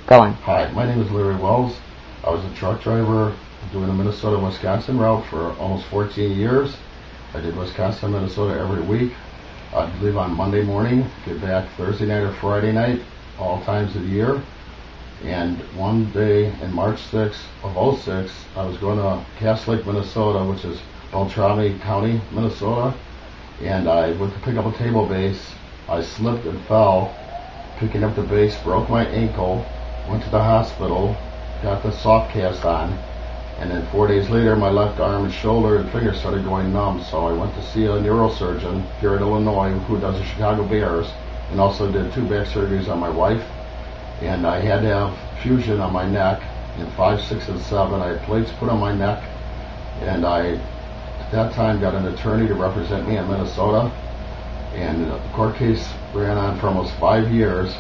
Go on. Hi, my name is Larry Wells. I was a truck driver doing the Minnesota-Wisconsin route for almost 14 years. I did Wisconsin, Minnesota every week. I'd leave on Monday morning, get back Thursday night or Friday night, all times of the year. And one day in March 6th of 06, I was going to Cass Lake, Minnesota, which is Beltrami County, Minnesota. And I went to pick up a table base. I slipped and fell, picking up the base, broke my ankle, went to the hospital, got the soft cast on, and then 4 days later my left arm and shoulder and finger started going numb, so I went to see a neurosurgeon here in Illinois who does the Chicago Bears, and also did 2 back surgeries on my wife. And I had to have fusion on my neck in 5, 6, and 7. I had plates put on my neck, and I, at that time, got an attorney to represent me in Minnesota, and the court case ran on for almost 5 years.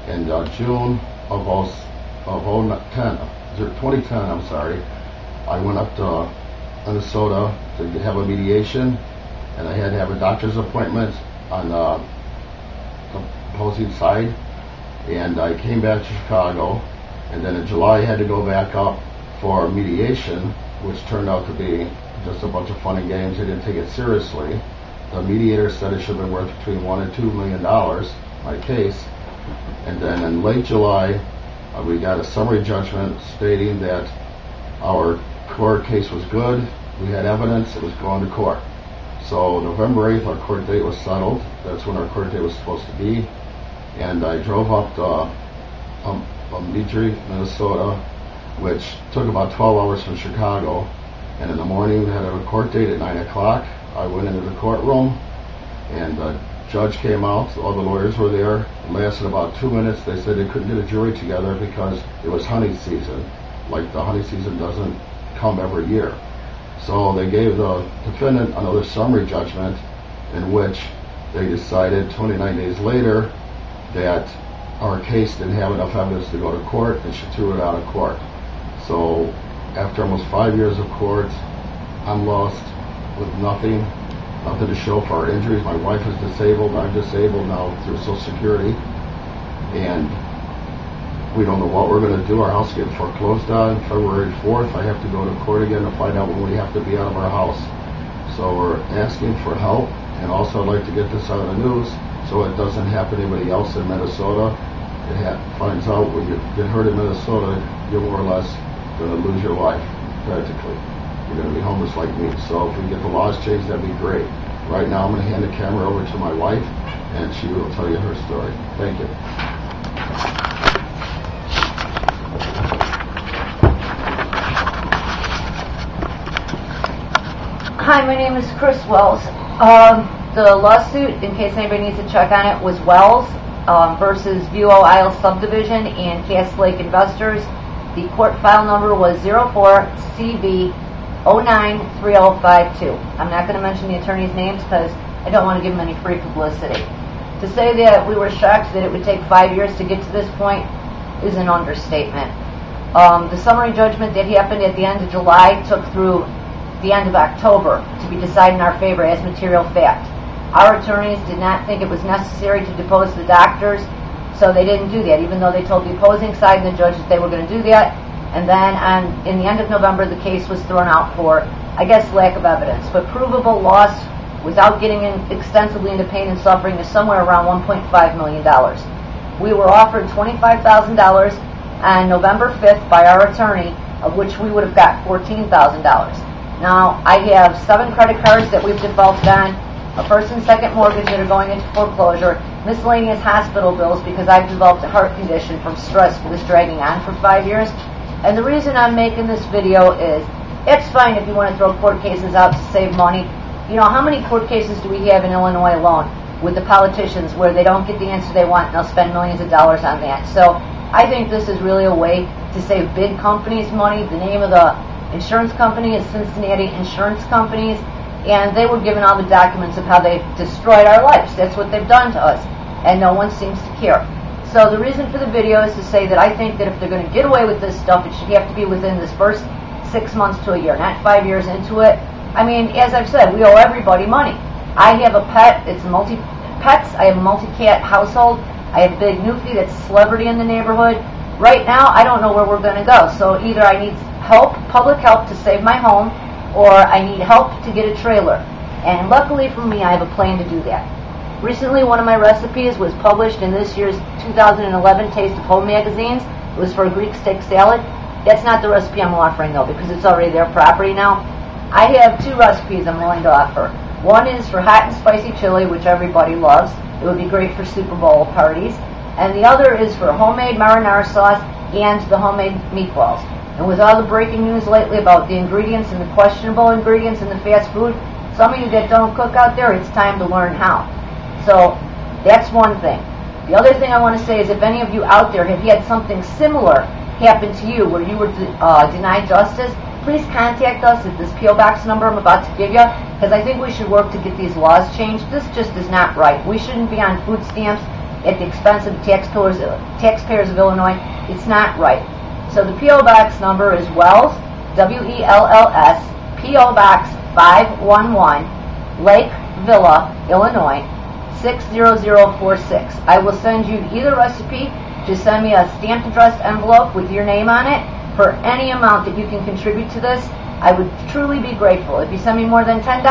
In June of 2010, I went up to Minnesota to have a mediation, and I had to have a doctor's appointment on the opposing side, and I came back to Chicago, and then in July I had to go back up for mediation, which turned out to be just a bunch of fun and games. They didn't take it seriously. The mediator said it should have been worth between $1 and $2 million, my case. And then in late July, we got a summary judgment stating that our court case was good, we had evidence, it was going to court. So November 8th, our court date was settled. That's when our court date was supposed to be. And I drove up to Dietrich, Minnesota, which took about 12 hours from Chicago. And in the morning, we had a court date at 9 o'clock. I went into the courtroom, and the judge came out. All the lawyers were there. It lasted about 2 minutes. They said they couldn't get a jury together because it was hunting season. Like the hunting season doesn't come every year. So they gave the defendant another summary judgment in which they decided 29 days later that our case didn't have enough evidence to go to court, and she threw it out of court. So after almost 5 years of court, I'm lost with nothing to show for our injuries. My wife is disabled. I'm disabled now through Social Security, and we don't know what we're going to do. Our house gets foreclosed on February 4th. I have to go to court again to find out when we have to be out of our house. So we're asking for help, and also I'd like to get this on the news so it doesn't happen to anybody else in Minnesota. It finds out when you get hurt in Minnesota, you're more or less going to lose your life, practically. You're going to be homeless like me. So if we get the laws changed, that'd be great. Right now I'm going to hand the camera over to my wife, and she will tell you her story. Thank you. Hi, my name is Chris Wells. The lawsuit, in case anybody needs to check on it, was Wells versus Buell Isle Subdivision and Cass Lake Investors. The court file number was 04CV093052. I'm not going to mention the attorney's names because I don't want to give them any free publicity. To say that we were shocked that it would take 5 years to get to this point is an understatement. The summary judgment that happened at the end of July took through the end of October to be decided in our favor as material fact. Our attorneys did not think it was necessary to depose the doctors, so they didn't do that, even though they told the opposing side and the judge that they were going to do that. And then in the end of November, the case was thrown out for, I guess, lack of evidence. But provable loss without getting extensively into pain and suffering is somewhere around $1.5 million. We were offered $25,000 on November 5th by our attorney, of which we would have got $14,000. Now, I have 7 credit cards that we've defaulted on, a first and second mortgage that are going into foreclosure, miscellaneous hospital bills because I've developed a heart condition from stress for this dragging on for 5 years. And the reason I'm making this video is, it's fine if you want to throw court cases out to save money. You know, how many court cases do we have in Illinois alone with the politicians where they don't get the answer they want and they'll spend millions of dollars on that? So I think this is really a way to save big companies money. The name of the insurance company is Cincinnati Insurance Companies, and they were given all the documents of how they destroyed our lives. That's what they've done to us, and no one seems to care. So the reason for the video is to say that I think that if they're going to get away with this stuff, it should have to be within this first 6 months to a year, not 5 years into it. I mean, as I've said, we owe everybody money. I have a pet. It's multi-pets. I have a multi-cat household. I have Big Newfie that's a celebrity in the neighborhood. Right now, I don't know where we're going to go. So either I need help, public help, to save my home, or I need help to get a trailer. And luckily for me, I have a plan to do that. Recently, one of my recipes was published in this year's 2011 Taste of Home magazines. It was for a Greek steak salad. That's not the recipe I'm offering, though, because it's already their property now. I have 2 recipes I'm willing to offer. One is for hot and spicy chili, which everybody loves. It would be great for Super Bowl parties. And the other is for homemade marinara sauce and the homemade meatballs. And with all the breaking news lately about the ingredients and the questionable ingredients in the fast food, some of you that don't cook out there, it's time to learn how. So that's one thing. The other thing I want to say is if any of you out there have had something similar happen to you where you were denied justice, please contact us at this P.O. Box number I'm about to give you, because I think we should work to get these laws changed. This just is not right. We shouldn't be on food stamps at the expense of the taxpayers of Illinois. It's not right. So the P.O. Box number is Wells, W-E-L-L-S, P.O. Box 511, Lake Villa, Illinois, 60046. I will send you either recipe. Just send me a stamped addressed envelope with your name on it for any amount that you can contribute to this. I would truly be grateful. If you send me more than $10,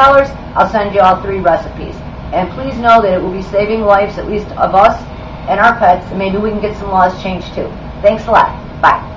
I'll send you all 3 recipes. And please know that it will be saving lives, at least of us and our pets, and maybe we can get some laws changed too. Thanks a lot. Bye.